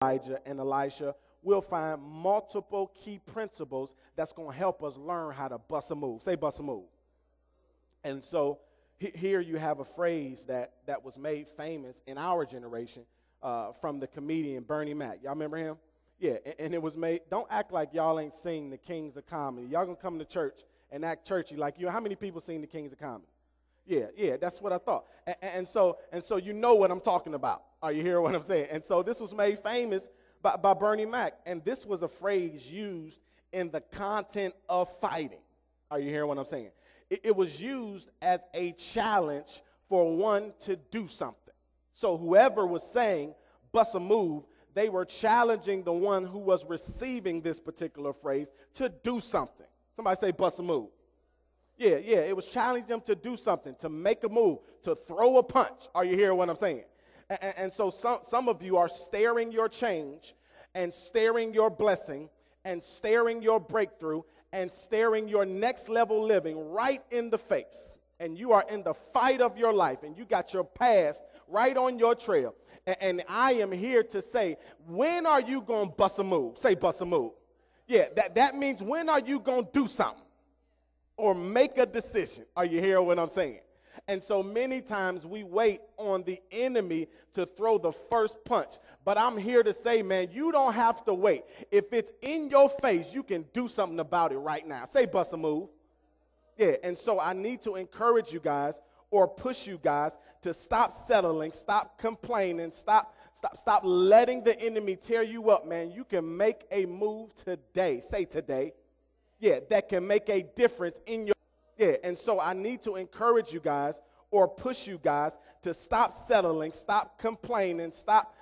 Elijah and Elisha, we'll find multiple key principles that's going to help us learn how to bust a move. Say bust a move. And so here you have a phrase that was made famous in our generation from the comedian Bernie Mac. Y'all remember him? Yeah, and it was made, don't act like y'all ain't seen the Kings of Comedy. Y'all going to come to church and act churchy like you. How many people seen the Kings of Comedy? Yeah, that's what I thought. And so you know what I'm talking about. Are you hearing what I'm saying? And so this was made famous by Bernie Mac, and this was a phrase used in the content of fighting. Are you hearing what I'm saying? It was used as a challenge for one to do something. So whoever was saying bust a move, they were challenging the one who was receiving this particular phrase to do something. Somebody say bust a move. Yeah, it was challenging them to do something, to make a move, to throw a punch. Are you hearing what I'm saying? And so some of you are staring your change and staring your blessing and staring your breakthrough and staring your next level living right in the face. And you are in the fight of your life, and you got your past right on your trail. And I am here to say, when are you going to bust a move? Say bust a move. Yeah, that means when are you going to do something or make a decision? Are you hearing what I'm saying? And so many times we wait on the enemy to throw the first punch. But I'm here to say, man, you don't have to wait. If it's in your face, you can do something about it right now. Say bust a move. Yeah, and so I need to encourage you guys or push you guys to stop settling, stop complaining, stop letting the enemy tear you up, man. You can make a move today. Say today. Yeah, that can make a difference in your. Yeah, and so I need to encourage you guys or push you guys to stop settling, stop complaining, stop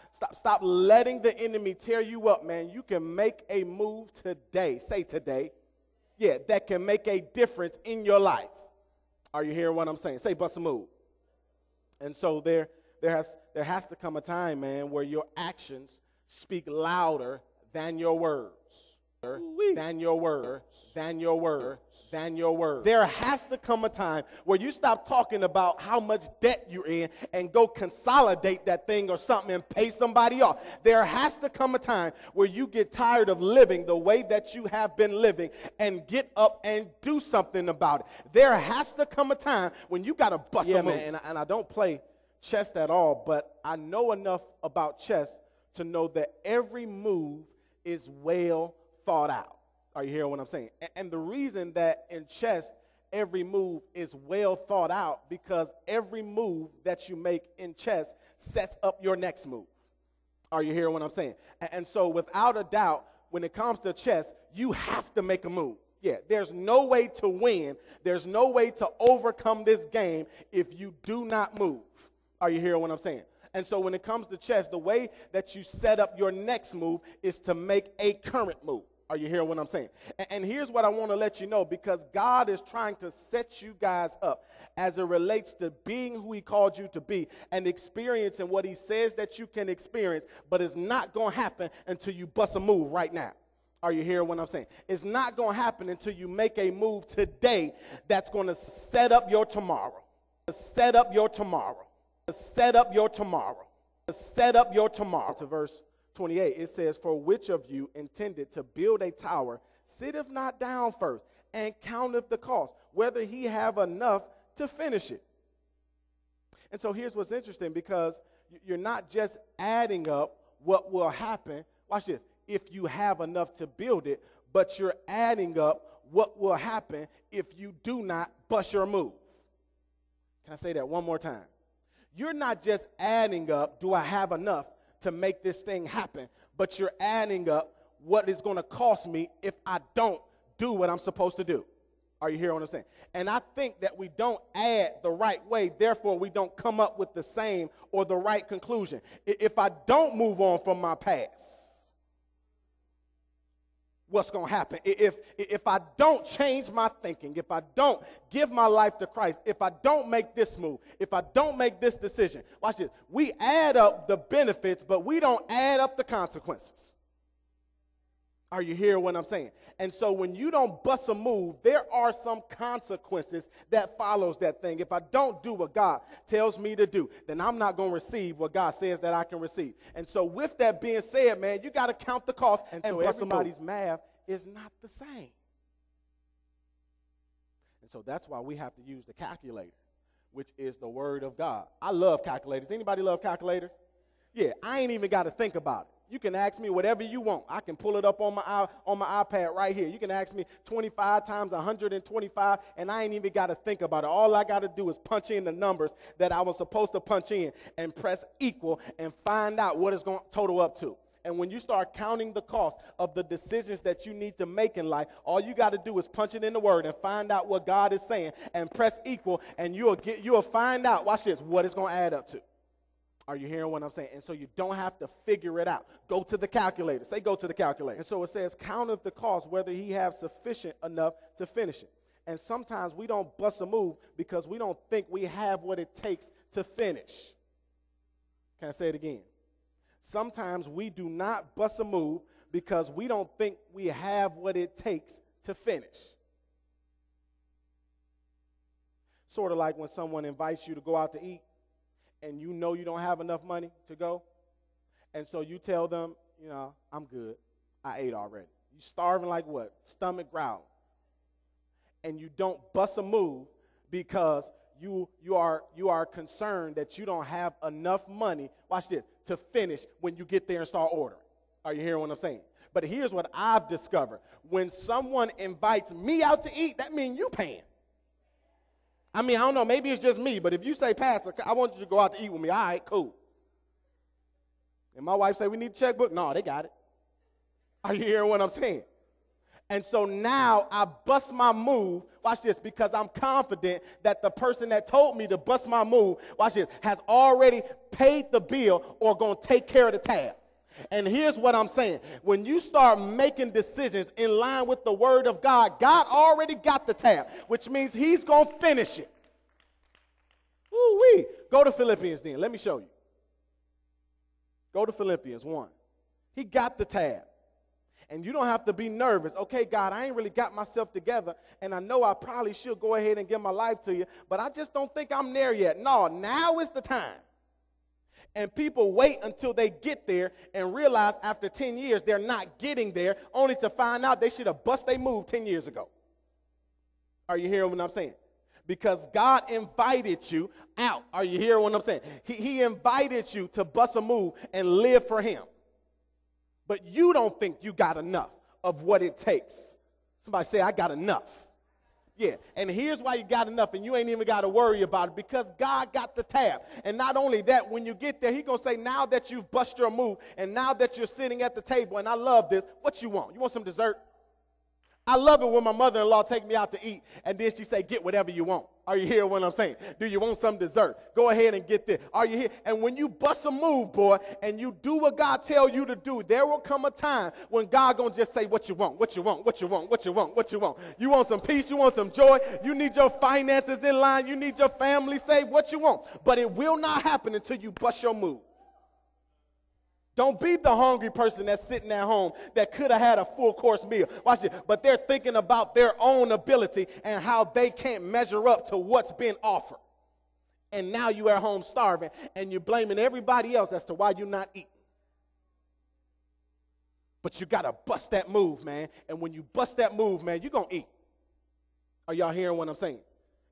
letting the enemy tear you up, man. You can make a move today. Say today. Yeah, that can make a difference in your life. Are you hearing what I'm saying? Say bust a move. And so there has to come a time, man, where your actions speak louder than your words. Than your words, than your words, than your words. There has to come a time where you stop talking about how much debt you're in and go consolidate that thing or something and pay somebody off. There has to come a time where you get tired of living the way that you have been living and get up and do something about it. There has to come a time when you got to bust a move. Man, and I don't play chess at all, but I know enough about chess to know that every move is well thought out. Are you hearing what I'm saying? And the reason that in chess every move is well thought out because every move that you make in chess sets up your next move. Are you hearing what I'm saying? And so without a doubt, when it comes to chess, you have to make a move. Yeah, there's no way to win. There's no way to overcome this game if you do not move. Are you hearing what I'm saying? And so when it comes to chess, the way that you set up your next move is to make a current move. Are you hearing what I'm saying? And here's what I want to let you know, because God is trying to set you guys up as it relates to being who he called you to be and experiencing what he says that you can experience, but it's not going to happen until you bust a move right now. Are you hearing what I'm saying? It's not going to happen until you make a move today that's going to set up your tomorrow. Set up your tomorrow. Set up your tomorrow. Set up your tomorrow. To verse 28, it says, for which of you intended to build a tower, sitteth not down first, and counteth the cost, whether he have enough to finish it. And so here's what's interesting, because you're not just adding up what will happen, watch this, if you have enough to build it, but you're adding up what will happen if you do not bust your move. Can I say that one more time? You're not just adding up, do I have enough to make this thing happen, but you're adding up what is going to cost me if I don't do what I'm supposed to do. Are you hearing what I'm saying? And I think that we don't add the right way, therefore we don't come up with the same or the right conclusion. If I don't move on from my past, what's going to happen? If I don't change my thinking, if I don't give my life to Christ, if I don't make this move, if I don't make this decision, watch this. We add up the benefits, but we don't add up the consequences. Are you hearing what I'm saying? And so when you don't bust a move, there are some consequences that follows that thing. If I don't do what God tells me to do, then I'm not going to receive what God says that I can receive. And so with that being said, man, you got to count the cost. And so everybody's math is not the same. And so that's why we have to use the calculator, which is the word of God. I love calculators. Anybody love calculators? Yeah, I ain't even got to think about it. You can ask me whatever you want. I can pull it up on my iPad right here. You can ask me 25 times 125, and I ain't even got to think about it. All I got to do is punch in the numbers that I was supposed to punch in and press equal and find out what it's going to total up to. And when you start counting the cost of the decisions that you need to make in life, all you got to do is punch it in the word and find out what God is saying and press equal, and you'll find out, watch this, what it's going to add up to. Are you hearing what I'm saying? And so you don't have to figure it out. Go to the calculator. Say go to the calculator. And so it says count of the cost, whether he have sufficient enough to finish it. And sometimes we don't bust a move because we don't think we have what it takes to finish. Can I say it again? Sometimes we do not bust a move because we don't think we have what it takes to finish. Sort of like when someone invites you to go out to eat, and you know you don't have enough money to go, and so you tell them, you know, I'm good. I ate already. You starving like what? Stomach growling. And you don't bust a move because you are concerned that you don't have enough money, watch this, to finish when you get there and start ordering. Are you hearing what I'm saying? But here's what I've discovered. When someone invites me out to eat, that means you paying. I mean, I don't know, maybe it's just me, but if you say, Pastor, I want you to go out to eat with me, all right, cool. And my wife say, we need a checkbook? No, they got it. Are you hearing what I'm saying? And so now I bust my move, watch this, because I'm confident that the person that told me to bust my move, watch this, has already paid the bill or going to take care of the tab. And here's what I'm saying. When you start making decisions in line with the word of God, God already got the tab, which means he's going to finish it. Woo-wee. Go to Philippians then. Let me show you. Go to Philippians 1. He got the tab. And you don't have to be nervous. Okay, God, I ain't really got myself together, and I know I probably should go ahead and give my life to you, but I just don't think I'm there yet. No, now is the time. And people wait until they get there and realize after 10 years they're not getting there, only to find out they should have bust their move 10 years ago. Are you hearing what I'm saying? Because God invited you out. Are you hearing what I'm saying? He invited you to bust a move and live for him. But you don't think you got enough of what it takes. Somebody say, I got enough. Yeah, and here's why you got enough, and you ain't even got to worry about it, because God got the tab. And not only that, when you get there, he's going to say, now that you've bust your move, and now that you're sitting at the table, and I love this, what you want? You want some dessert? I love it when my mother-in-law take me out to eat, and then she say, get whatever you want. Are you hearing what I'm saying? Do you want some dessert? Go ahead and get this. Are you here? And when you bust a move, boy, and you do what God tell you to do, there will come a time when God going to just say what you want, what you want, what you want, what you want, what you want. You want some peace, you want some joy, you need your finances in line, you need your family saved, what you want. But it will not happen until you bust your move. Don't be the hungry person that's sitting at home that could have had a full course meal. Watch it. But they're thinking about their own ability and how they can't measure up to what's been offered. And now you at home starving and you're blaming everybody else as to why you're not eating. But you got to bust that move, man. And when you bust that move, man, you're going to eat. Are y'all hearing what I'm saying?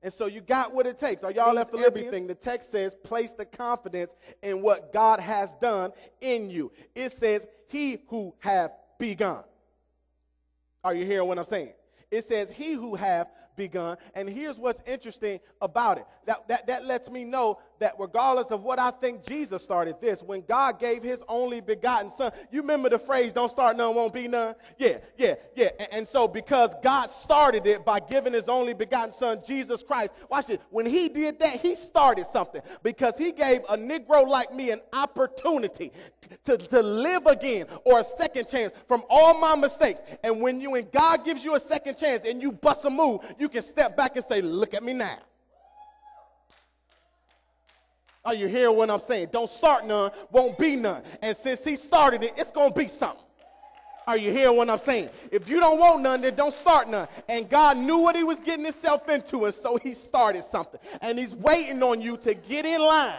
And so you got what it takes. Are y'all left everything? The text says, place the confidence in what God has done in you. It says, he who hath begun. Are you hearing what I'm saying? It says, he who hath begun. And here's what's interesting about it. That lets me know that regardless of what I think, Jesus started this. When God gave his only begotten son, you remember the phrase, don't start none, won't be none? Yeah. And so because God started it by giving his only begotten son, Jesus Christ, watch this. When he did that, he started something because he gave a Negro like me an opportunity to live again, or a second chance from all my mistakes. And when God gives you a second chance and you bust a move, you can step back and say, look at me now. Are you hearing what I'm saying? Don't start none, won't be none. And since he started it, it's going to be something. Are you hearing what I'm saying? If you don't want none, then don't start none. And God knew what he was getting himself into, and so he started something. And he's waiting on you to get in line